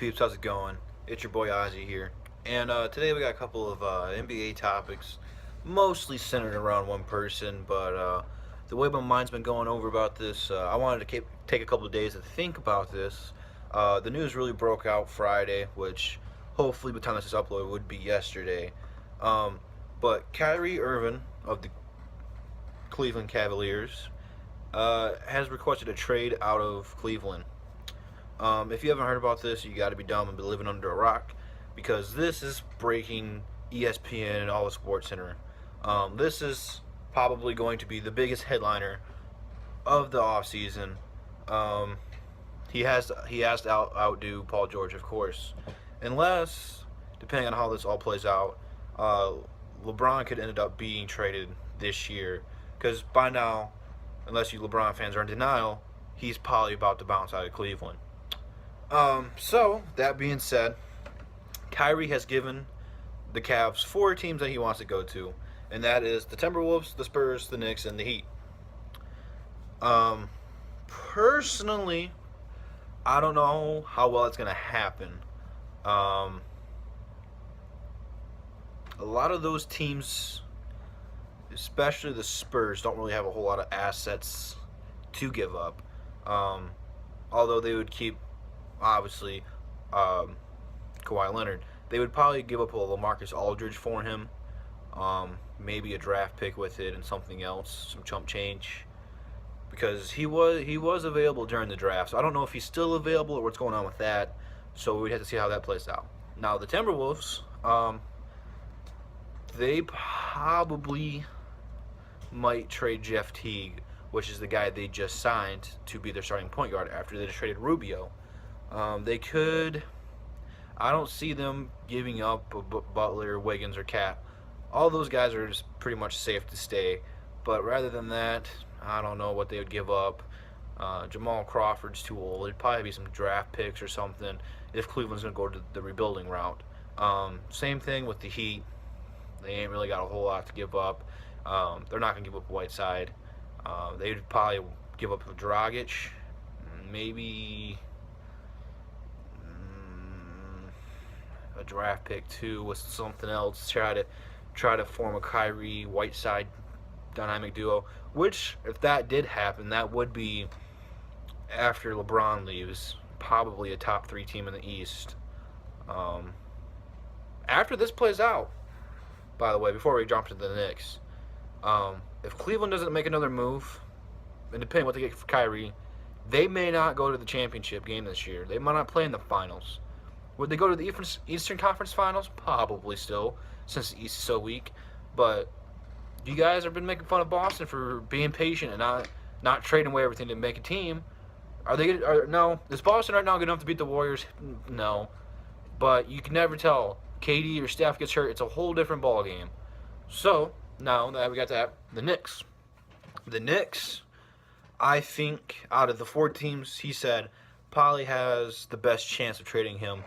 peeps? How's it going? It's your boy Ozzy here. And today we got a couple of NBA topics, mostly centered around one person, but the way my mind's been going over about this, I wanted to take a couple of days to think about this. The news really broke out Friday, which hopefully by the time this is uploaded would be yesterday. But Kyrie Irving of the Cleveland Cavaliers has requested a trade out of Cleveland. If you haven't heard about this, you got to be dumb and be living under a rock, because this is breaking ESPN and all the Sports Center. This is probably going to be the biggest headliner of the offseason. He has to outdo Paul George, of course, unless, depending on how this all plays out, LeBron could end up being traded this year, because by now, unless you LeBron fans are in denial, he's probably about to bounce out of Cleveland. So, that being said, Kyrie has given the Cavs 4 teams that he wants to go to, and that is the Timberwolves, the Spurs, the Knicks, and the Heat. Personally, I don't know how well it's going to happen. A lot of those teams, especially the Spurs, don't really have a whole lot of assets to give up. Although they would keep, obviously, Kawhi Leonard. They would probably give up a LaMarcus Aldridge for him, maybe a draft pick with it and something else, some chump change, because he was available during the draft. So I don't know if he's still available or what's going on with that. So we'd have to see how that plays out. Now the Timberwolves, they probably might trade Jeff Teague, which is the guy they just signed to be their starting point guard after they just traded Rubio. They could. I don't see them giving up Butler, Wiggins, or Cat. All those guys are just pretty much safe to stay. But rather than that, I don't know what they would give up. Jamal Crawford's too old. It'd probably be some draft picks or something if Cleveland's going to go to the rebuilding route. Same thing with the Heat. They ain't really got a whole lot to give up. They're not going to give up Whiteside. They'd probably give up Dragic, maybe a draft pick too with something else. Try to form a Kyrie Whiteside dynamic duo. Which, if that did happen, that would be after LeBron leaves, probably a top 3 team in the East. After this plays out, by the way, before we jump to the Knicks, if Cleveland doesn't make another move, and depending on what they get for Kyrie, they may not go to the championship game this year. They might not play in the finals. Would they go to the Eastern Conference Finals? Probably still, since the East is so weak. But you guys have been making fun of Boston for being patient and not trading away everything to make a team. No? Is Boston right now good enough to beat the Warriors? No. But you can never tell. KD or Steph gets hurt, it's a whole different ball game. So, now that we got that, the Knicks. The Knicks, I think, out of the 4 teams, he said, probably has the best chance of trading him.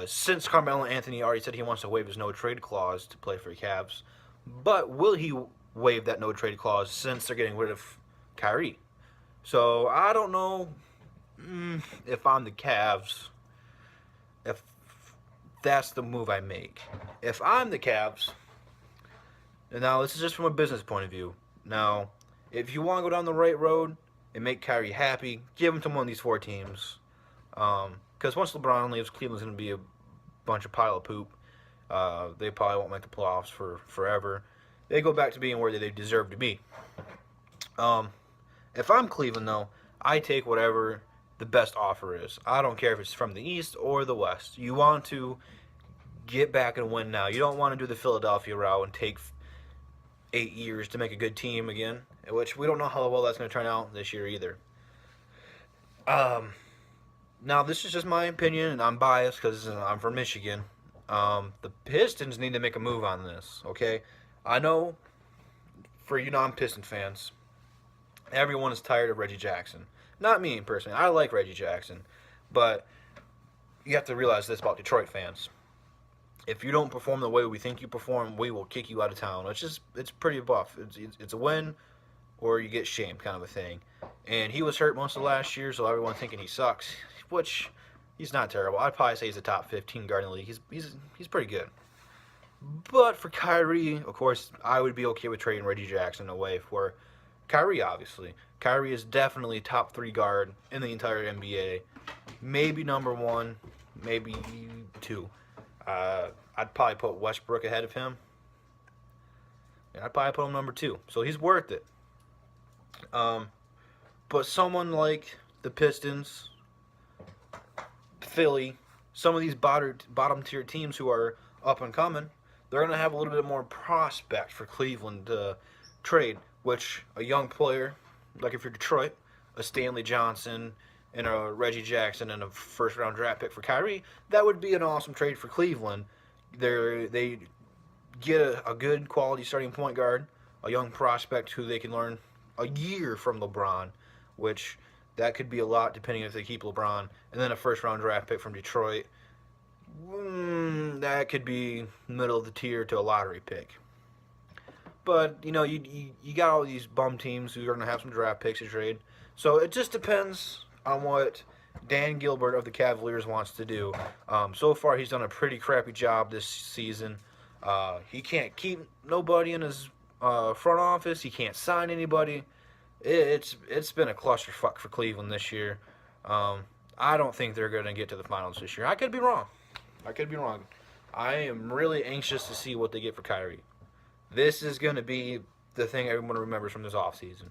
Since Carmelo Anthony already said he wants to waive his no-trade clause to play for the Cavs. But will he waive that no-trade clause since they're getting rid of Kyrie? So, I don't know if I'm the Cavs, if that's the move I make. If I'm the Cavs, and now this is just from a business point of view. Now, if you want to go down the right road and make Kyrie happy, give him to one of these 4 teams. Because once LeBron leaves, Cleveland's going to be a bunch of pile of poop. They probably won't make the playoffs for forever. They go back to being where they deserve to be. If I'm Cleveland, though, I take whatever the best offer is. I don't care if it's from the East or the West. You want to get back and win now. You don't want to do the Philadelphia route and take 8 years to make a good team again, which we don't know how well that's going to turn out this year either. Now, this is just my opinion, and I'm biased because I'm from Michigan. The Pistons need to make a move on this, okay? I know, for you non-Piston fans, everyone is tired of Reggie Jackson. Not me, personally. I like Reggie Jackson. But you have to realize this about Detroit fans. If you don't perform the way we think you perform, we will kick you out of town. It's pretty buff. It's a win or you get shamed kind of a thing. And he was hurt most of last year, so everyone's thinking he sucks, which He's not terrible. I'd probably say he's a top 15 guard in the league. He's pretty good. But for Kyrie, of course, I would be okay with trading Reggie Jackson away for Kyrie, obviously. Kyrie is definitely top 3 guard in the entire NBA. Maybe number 1, maybe 2. I'd probably put Westbrook ahead of him. And I'd probably put him number 2. So he's worth it. But someone like the Pistons, Philly, some of these bottom tier teams who are up and coming, they're going to have a little bit more prospect for Cleveland to trade, which a young player, like if you're Detroit, a Stanley Johnson and a Reggie Jackson and a first round draft pick for Kyrie, that would be an awesome trade for Cleveland. They get a good quality starting point guard, a young prospect who they can learn a year from LeBron, which that could be a lot depending if they keep LeBron, and then a first round draft pick from Detroit. That could be middle of the tier to a lottery pick. But, you got all these bum teams who are going to have some draft picks to trade. So it just depends on what Dan Gilbert of the Cavaliers wants to do. So far, he's done a pretty crappy job this season. He can't keep nobody in his front office. He can't sign anybody. It's been a clusterfuck for Cleveland this year. I don't think they're going to get to the finals this year. I could be wrong. I am really anxious to see what they get for Kyrie. This is going to be the thing everyone remembers from this offseason.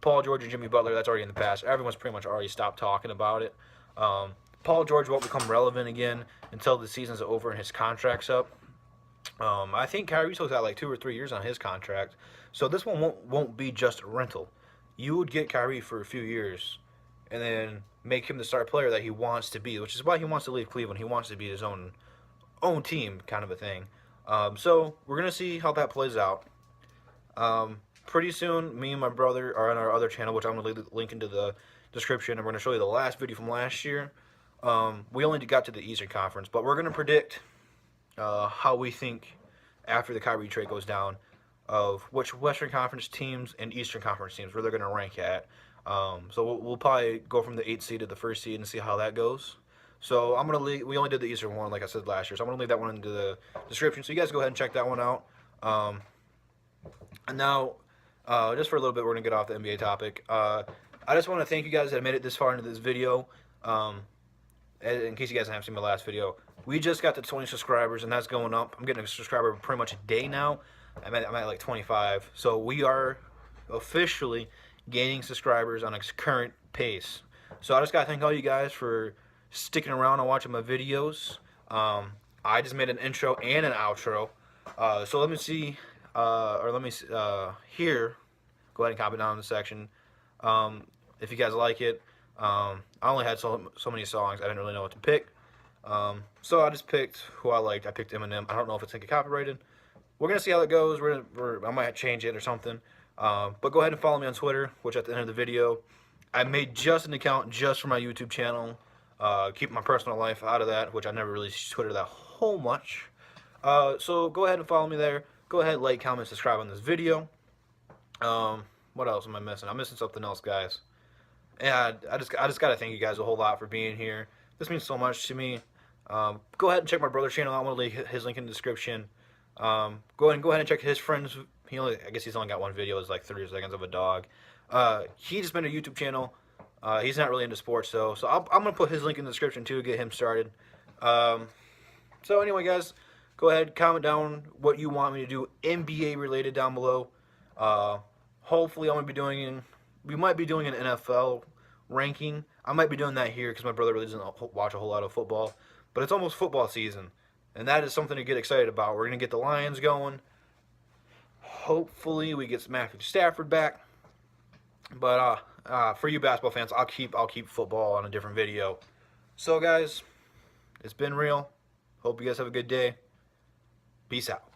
Paul George and Jimmy Butler, that's already in the past. Everyone's pretty much already stopped talking about it. Paul George won't become relevant again until the season's over and his contract's up. I think Kyrie still got like 2 or 3 years on his contract. So this one won't be just a rental. You would get Kyrie for a few years and then make him the star player that he wants to be, which is why he wants to leave Cleveland. He wants to be his own team kind of a thing. So we're going to see how that plays out. Pretty soon, me and my brother are on our other channel, which I'm going to link into the description, and we're going to show you the last video from last year. We only got to the Eastern Conference, but we're going to predict how we think after the Kyrie trade goes down of which Western Conference teams and Eastern Conference teams where they're going to rank at. So we'll probably go from the 8th seed to the 1st seed and see how that goes. So I'm gonna we only did the Eastern one, like I said last year. So I'm gonna leave that one into the description. So you guys go ahead and check that one out. And now, just for a little bit, we're gonna get off the NBA topic. I just want to thank you guys that made it this far into this video. In case you guys haven't seen my last video, we just got to 20 subscribers, and that's going up. I'm getting a subscriber pretty much a day now. I'm at like 25. So we are officially gaining subscribers on a current pace. So I just gotta thank all you guys for sticking around and watching my videos. I just made an intro and an outro. So let me see, hear. Go ahead and comment down in the section if you guys like it. I only had so many songs. I didn't really know what to pick. So I just picked who I liked. I picked Eminem. I don't know if it's gonna get copyrighted. We're gonna see how it goes. I might change it or something. But go ahead and follow me on Twitter, which at the end of the video, I made just an account just for my YouTube channel. Keep my personal life out of that, which I never really Twitter that whole much. So go ahead and follow me there. Go ahead, like, comment, subscribe on this video. What else am I missing? I'm missing something else, guys. And I just gotta thank you guys a whole lot for being here. This means so much to me. Go ahead and check my brother's channel. I'm gonna leave his link in the description. Go ahead and check his friends. I guess he's only got one video. It's like 30 seconds of a dog. He just made a YouTube channel. He's not really into sports, though. So I'm going to put his link in the description, too, to get him started. So anyway, guys, go ahead, comment down what you want me to do NBA-related down below. Hopefully, we might be doing an NFL ranking. I might be doing that here because my brother really doesn't watch a whole lot of football. But it's almost football season, and that is something to get excited about. We're going to get the Lions going. Hopefully, we get Matthew Stafford back. But for you basketball fans, I'll keep football on a different video. So, guys, it's been real. Hope you guys have a good day. Peace out.